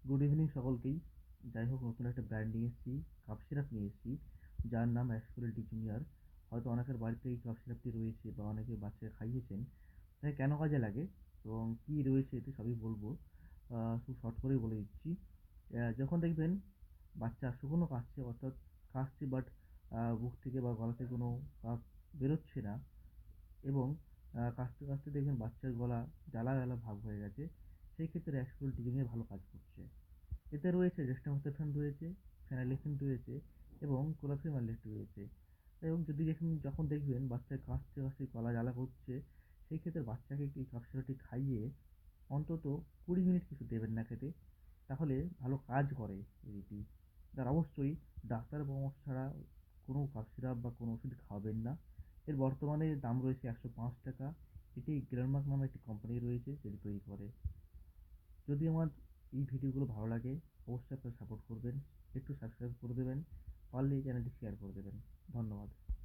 Good evening সকলকেই। যাই হোক, নতুন একটা ব্র্যান্ড নিয়ে এসেছি, কাপ সিরাপ নিয়ে এসেছি, যার নাম অ্যাসকোরেল জুনিয়র। হয়তো অনেকের বাড়িতে এই কাপ সিরাপটি রয়েছে বা অনেকে বাচ্চাকে খাইয়েছেন। তাই কেন কাজে লাগে এবং কী রয়েছে এতে সবই বলবো। খুব শর্ট করেই বলে দিচ্ছি। যখন দেখবেন বাচ্চা শুকনো কাশছে, অর্থাৎ কাশছে বাট বুক থেকে বা গলা থেকে কোনো কাপ বেরোচ্ছে না, এবং কাশতে কাশতে দেখবেন বাচ্চার গলা জ্বালা জ্বালা ভাব হয়ে গেছে, সেই ক্ষেত্রে অ্যাসকোরেল জুনিয়র ভালো কাজ করছে। এতে রয়েছে ডেক্সামেথাসোন রয়েছে, ফেনাইলেক্সিন রয়েছে এবং ক্লোরোফেনিমাইলেট রয়েছে। এবং যখন দেখবেন বাচ্চা কাশতে কাশতে গলা জ্বালা করছে, সেই ক্ষেত্রে বাচ্চাকে এই কাপ সিরাপটি খাইয়ে অন্তত 20 মিনিট কিছু দেবেন না খেতে, তাহলে ভালো কাজ করে এটি। আর অবশ্যই ডাক্তারের পরামর্শ ছাড়া কোনো কাপ সিরাপ বা কোনো ওষুধ খাওয়াবেন না। এর বর্তমানে দাম রয়েছে 105 টাকা। এটি গ্লেনমার্ক নামে একটি কোম্পানি রয়েছে যেটি তৈরি করে। যদি আমার এই ভিডিওগুলো ভালো লাগে, অবশ্যই আপনারা সাপোর্ট করবেন, একটু সাবস্ক্রাইব করে দেবেন, পারলে এই চ্যানেলটি শেয়ার করে দেবেন। ধন্যবাদ।